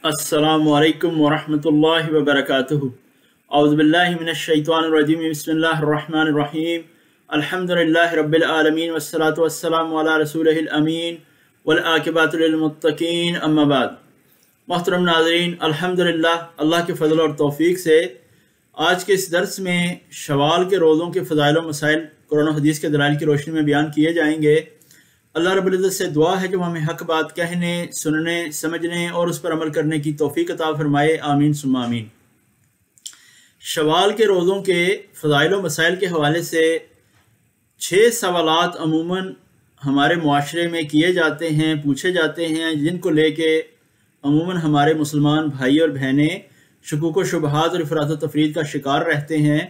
अस्सलामु अलैकुम वरहमतुल्लाहि वबरकातुहु। औज़ु बिल्लाहि मिनश्शैतानिर्रजीम। बिस्मिल्लाहिर्रहमानिर्रहीम। अल्हम्दुलिल्लाहि रब्बिल आलमीन वस्सलातु वस्सलामु अला रसूलिहिल अमीन वल आक़िबतु लिल मुत्तक़ीन, अम्मा बाद। मोहतरम नाज़रीन, अल्हम्दुलिल्लाह अल्लाह के फ़ज़ल और तौफ़ीक़ से आज के इस दर्स में शवाल के रोज़ों के फ़ज़ाइल व मसाइल कुरान और हदीस के दलाइल की रोशनी में बयान किए जाएंगे। अल्लाह रब्बुल इज़्ज़त से दुआ है कि वो हमें हक़ बात कहने, सुनने, समझने और उस पर अमल करने की तौफ़ीक़ अता फ़रमाए। आमीन सुम्मा आमीन। शवाल के रोज़ों के फ़ज़ाइल व मसाइल के हवाले से 6 सवालात अमूमन हमारे मुआशरे में किए जाते हैं, पूछे जाते हैं, जिनको लेके अमूमन हमारे मुसलमान भाई और बहनें शुकूक व शुबहात और इफ़रात व तफरीद का शिकार रहते हैं।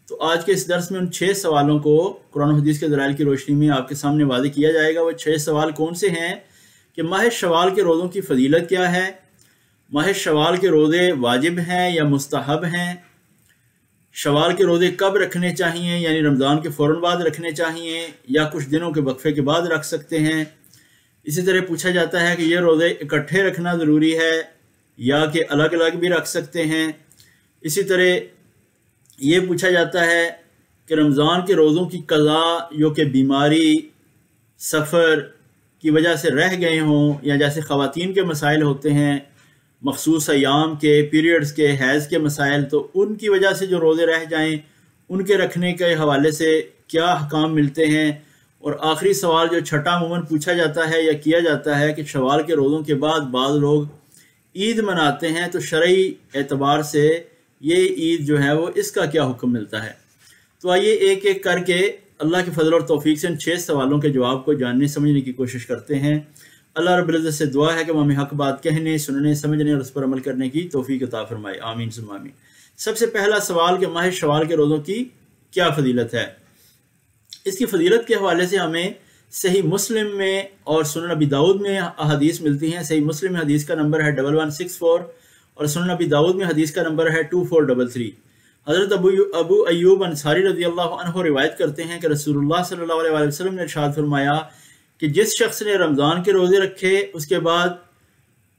तो आज के इस दर्स में उन 6 सवालों को कुरान और हदीस के दलाइल की रोशनी में आपके सामने वाज़ेह किया जाएगा। वो 6 सवाल कौन से हैं कि माह शवाल के रोज़ों की फ़जीलत क्या है, माह शवाल के रोज़े वाजिब हैं या मुस्तहब हैं, शवाल के रोज़े कब रखने चाहिए, यानी रमज़ान के फ़ौरन बाद रखने चाहिए या कुछ दिनों के वक्फे के बाद रख सकते हैं। इसी तरह पूछा जाता है कि ये रोज़े इकट्ठे रखना ज़रूरी है या कि अलग अलग भी रख सकते हैं। इसी तरह ये पूछा जाता है कि रमज़ान के रोज़ों की क़ज़ा जो कि बीमारी, सफ़र की वजह से रह गए हों, या जैसे ख़वातीन के मसाइल होते हैं मखसूस अयाम के, पीरियड्स के, हैज़ के मसाइल, तो उनकी वजह से जो रोज़े रह जाएं उनके रखने के हवाले से क्या अहकाम मिलते हैं। और आखिरी सवाल जो छठा अमूमन पूछा जाता है या किया जाता है कि शवाल के रोज़ों के बाद बाज़ लोग ईद मनाते हैं, तो शरई एतबार से ये ईद जो है वो इसका क्या हुक्म मिलता है। तो आइए एक एक करके अल्लाह के फजल और तौफीक से इन 6 सवालों के जवाब को जानने समझने की कोशिश करते हैं। अल्लाह रब्बुल इज़्ज़त से दुआ है कि वो हमें हक़ बात कहने, सुनने, समझने और उस पर अमल करने की तौफीक अता फरमाए। आमीन सुम्मा आमीन। सबसे पहला सवाल कि माह शवाल के रोज़ों की क्या फ़जीलत है। इसकी फ़जीलत के हवाले से हमें सही मुस्लिम में और सुनन अबी दाऊद में हदीस मिलती हैं। सही मुस्लिम में हदीस का नंबर है 1164 और सुनन अबी दाऊद में हदीस का नंबर है 2433। हज़रत अबू अय्यूब अंसारी रज़ियल्लाहु अन्हु रिवायत करते हैं कि रसूलुल्लाह सल्लल्लाहु अलैहि वसल्लम ने इरशाद फरमाया कि जिस शख्स ने रमज़ान के रोज़े रखे, उसके बाद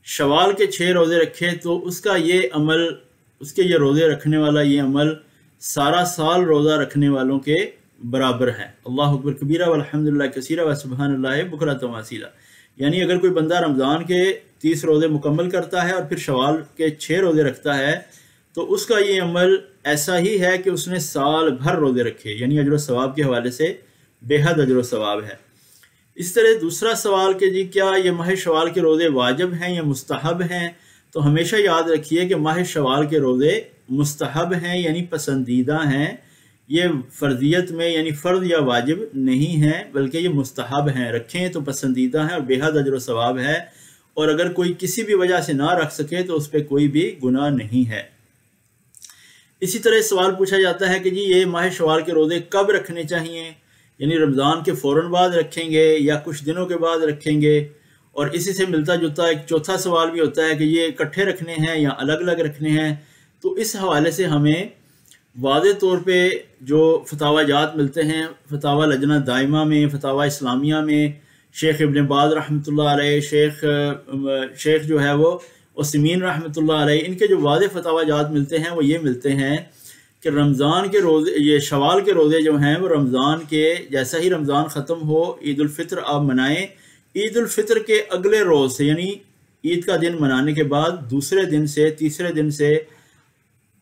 शवाल के 6 रोज़े रखे, तो उसका ये अमल, उसके ये रोज़े रखने वाला ये अमल सारा साल रोज़ा रखने वालों के बराबर है। अल्लाहु अकबर कबीरा वल्हम्दुलिल्लाह कसीरा व सुब्हानल्लाहि बुकरतम व असीला। यानी अगर कोई बंदा रमज़ान के 30 रोज़े मुकम्मल करता है और फिर शवाल के 6 रोज़े रखता है, तो उसका ये अमल ऐसा ही है कि उसने साल भर रोज़े रखे, यानी अजर सवाब के हवाले से बेहद अजर सवाब है। इस तरह दूसरा सवाल कि जी क्या ये माह शवाल के रोज़े वाजिब हैं या मुस्तहब हैं, तो हमेशा याद रखिए कि माह शवाल के रोज़े मुस्तहब हैं, यानी पसंदीदा हैं। ये फ़र्जियत में यानी फ़र्ज या वाजिब नहीं हैं, बल्कि ये मुस्तहब हैं। रखें तो पसंदीदा हैं और बेहद अजर सवाब है। और अगर कोई किसी भी वजह से ना रख सके तो उस पर कोई भी गुनाह नहीं है। इसी तरह सवाल पूछा जाता है कि जी ये माह शवाल के रोज़े कब रखने चाहिए, यानी रमज़ान के फ़ौरन बाद रखेंगे या कुछ दिनों के बाद रखेंगे। और इसी से मिलता जुलता एक चौथा सवाल भी होता है कि ये इकट्ठे रखने हैं या अलग अलग रखने हैं। तो इस हवाले से हमें वाज़े तौर पे जो फतावाजात मिलते हैं, फतावा लजना दाइमा में, फतावा इस्लामिया में, शेख इब्न बाज़ रहमतुल्लाह अलैह, शेख जो है वो उसमीन रहमतुल्लाह अलैह, इनके जो वाज़े फतावाजात मिलते हैं वो ये मिलते हैं कि रमज़ान के रोज़े, ये शवाल के रोज़े जो हैं वो रमज़ान के जैसा ही रमज़ान ख़त्म हो, ईद उल फ़ित्र आप मनाएँ। ईद उल फ़ित्र के अगले रोज़ से, यानी ईद का दिन मनाने के बाद दूसरे दिन से, तीसरे दिन से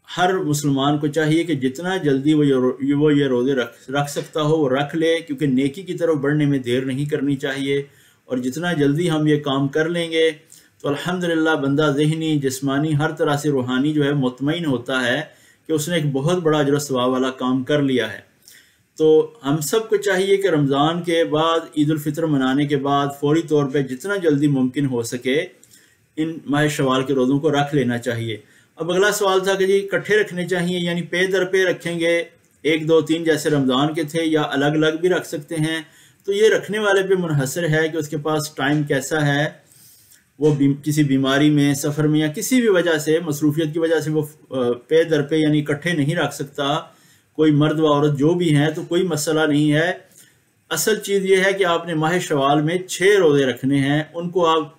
हर मुसलमान को चाहिए कि जितना जल्दी वो ये रोज़े रख सकता हो वो रख ले, क्योंकि नेकी की तरफ बढ़ने में देर नहीं करनी चाहिए। और जितना जल्दी हम ये काम कर लेंगे तो अल्हम्दुलिल्लाह बंदा ज़हनी, जिस्मानी, हर तरह से रूहानी जो है मुतमईन होता है कि उसने एक बहुत बड़ा अजर सवाब वाला काम कर लिया है। तो हम सब को चाहिए कि रमज़ान के बाद, ईद उल फ़ित्र मनाने के बाद फ़ौरी तौर पर जितना जल्दी मुमकिन हो सके इन माह शवाल के रोज़ों को रख लेना चाहिए। अब अगला सवाल था कि जी इकट्ठे रखने चाहिए, यानी पे दर पे रखेंगे, 1, 2, 3 जैसे रमज़ान के थे, या अलग अलग भी रख सकते हैं। तो ये रखने वाले पे मुनहसर है कि उसके पास टाइम कैसा है। वो किसी बीमारी में, सफ़र में या किसी भी वजह से, मसरूफियत की वजह से वो पे दर पे यानी इकट्ठे नहीं रख सकता, कोई मर्द व औरत जो भी हैं, तो कोई मसला नहीं है। असल चीज़ ये है कि आपने माह शवाल में 6 रोज़े रखने हैं, उनको आप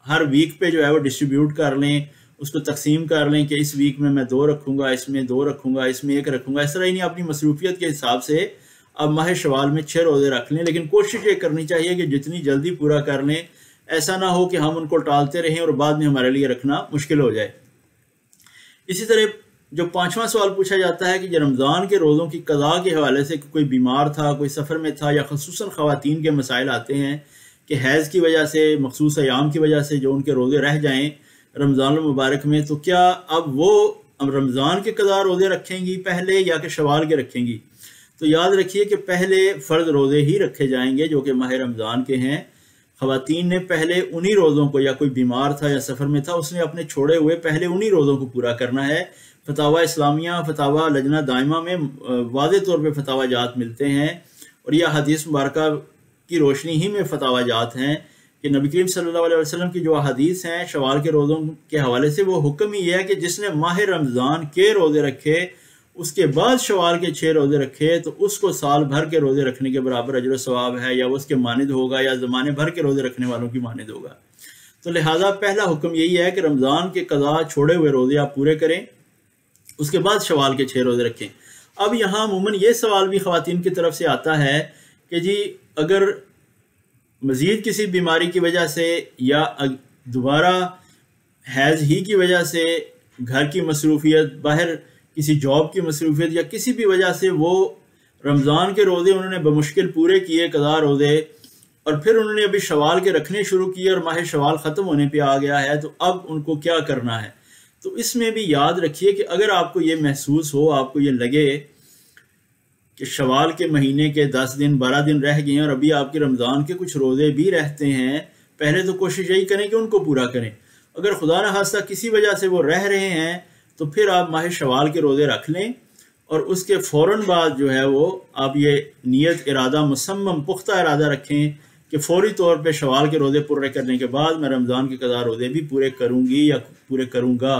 हर वीक पे जो है वो डिस्ट्रीब्यूट कर लें, उसको तकसीम कर लें कि इस वीक में मैं 2 रखूँगा, इसमें 2 रखूँगा, इसमें 1 रखूँगा। इस तरह ही नहीं, अपनी मसरूफियत के हिसाब से अब माह शवाल में 6 रोज़े रख लें, लेकिन कोशिश ये करनी चाहिए कि जितनी जल्दी पूरा कर लें। ऐसा ना हो कि हम उनको टालते रहें और बाद में हमारे लिए रखना मुश्किल हो जाए। इसी तरह जो 5वां सवाल पूछा जाता है कि रमज़ान के रोज़ों की क़ज़ा के हवाले से कोई बीमार था, कोई सफ़र में था, या ख़ुसूसन ख़वातीन के मसाइल आते हैं कि हैज़ की वजह से, मखसूस अयाम की वजह से जो उनके रोज़े रह जाएँ रमज़ान मुबारक में, तो क्या अब वो रमज़ान के क़ज़ा रोज़े रखेंगी पहले या कि शवाल के रखेंगी? तो याद रखिए कि पहले फ़र्ज़ रोज़े ही रखे जाएंगे जो कि माह रमज़ान के हैं। ख़वातीन ने पहले उन्हीं रोज़ों को, या कोई बीमार था या सफ़र में था, उसने अपने छोड़े हुए पहले उन्हीं रोज़ों को पूरा करना है। फतावा इस्लामिया, फतावा लजना दाइमा में वाज़े तौर पे फतावा जात मिलते हैं, और यह हदीस मुबारक की रोशनी ही में फतावा जात हैं कि नबी करीम सल्लल्लाहु अलैहि वसल्लम की जो हदीस हैं शवाल के रोज़ों के हवाले से, वो हुक्म ही है कि जिसने माह रमज़ान के रोज़े रखे उसके बाद शवाल के 6 रोज़े रखे तो उसको साल भर के रोज़े रखने के बराबर अजर सवाब है, या उसके मानिद होगा, या ज़माने भर के रोज़े रखने वालों की मानिद होगा। तो लिहाजा पहला हुक्म यही है कि रमज़ान के क़ज़ा छोड़े हुए रोज़े आप पूरे करें, उसके बाद शवाल के 6 रोज़े रखें। अब यहाँ अमूमन ये सवाल भी ख़वातीन की तरफ से आता है कि जी अगर मज़ीद किसी बीमारी की वजह से या दोबारा हैज़ ही की वजह से, घर की मसरूफियत, बाहर किसी जॉब की मसरूफियत, या किसी भी वजह से वो रमज़ान के रोज़े उन्होंने बमुश्किल पूरे किए क़ज़ा रोज़े, और फिर उन्होंने अभी शवाल के रखने शुरू किए और माह शवाल ख़त्म होने पे आ गया है, तो अब उनको क्या करना है? तो इसमें भी याद रखिए कि अगर आपको ये महसूस हो, आपको ये लगे कि शवाल के महीने के 10 दिन 12 दिन रह गए हैं और अभी आपके रमज़ान के कुछ रोज़े भी रहते हैं, पहले तो कोशिश यही करें कि उनको पूरा करें। अगर खुदा न खास्ता किसी वजह से वो रह रहे हैं तो फिर आप माह शवाल के रोज़े रख लें, और उसके फ़ौरन बाद जो है वो आप ये नियत इरादा मुसम्मम पुख्ता इरादा रखें कि फ़ौरी तौर पे शवाल के रोज़े पूरे करने के बाद मैं रमज़ान के क़ज़ा रोज़े भी पूरे करूँगी या पूरे करूँगा।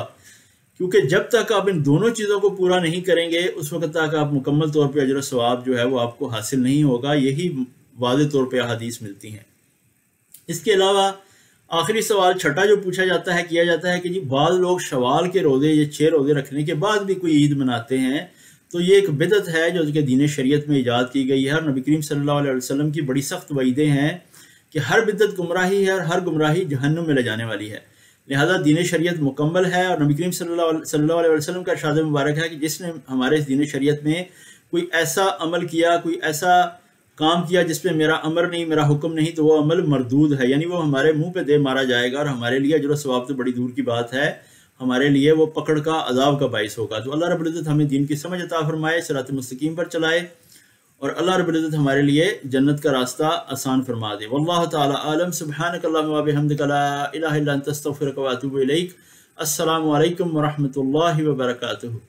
क्योंकि जब तक आप इन दोनों चीज़ों को पूरा नहीं करेंगे उस वक्त तक आप मुकम्मल तौर पे अजर सवाब जो है वो आपको हासिल नहीं होगा। यही वाज़े तौर पे हदीस मिलती हैं। इसके अलावा आखिरी सवाल छठा जो पूछा जाता है, किया जाता है कि जी बाद लोग शवाल के रोज़े, ये 6 रोज़े रखने के बाद भी कोई ईद मनाते हैं, तो ये एक बिदअत है जो कि दीन शरीयत में ईजाद की गई है। और नबी करीम सल्लल्लाहु अलैहि वसल्लम की बड़ी सख्त वईदें हैं कि हर बिदअत गुमराही है और हर गुमराही जहन्नुम में ले जाने वाली है। लिहाजा दीन शरीयत मुकम्मल है, और नबी करीम सल्लल्लाहु अलैहि वसल्लम का इरशाद मुबारक है कि जिसने हमारे इस दीन शरीयत में कोई ऐसा अमल किया, कोई ऐसा काम किया जिसमें मेरा अमर नहीं, मेरा हुक्म नहीं, तो वो अमल मरदूद है, यानी वो हमारे मुंह पे दे मारा जाएगा, और हमारे लिए अजर सवाब तो बड़ी दूर की बात है, हमारे लिए वो पकड़ का अज़ाब का बाइस होगा। तो अल्लाह रब्बुल इज़्ज़त हमें दीन की समझ अता फरमाए, सिरात मुस्तकीम पर चलाए, और अल्लाह रब्बुल इज़्ज़त हमारे लिए जन्नत का रास्ता आसान फरमा दे। वल्लाहु तआला आलम। सुब्हानक अल्लाहुम्मा व बिहम्दिका ला इलाहा इल्ला अंता अस्तगफिरुका व अतूबु इलैक। अस्सलामु अलैकुम व रहमतुल्लाहि व बरकातुहू।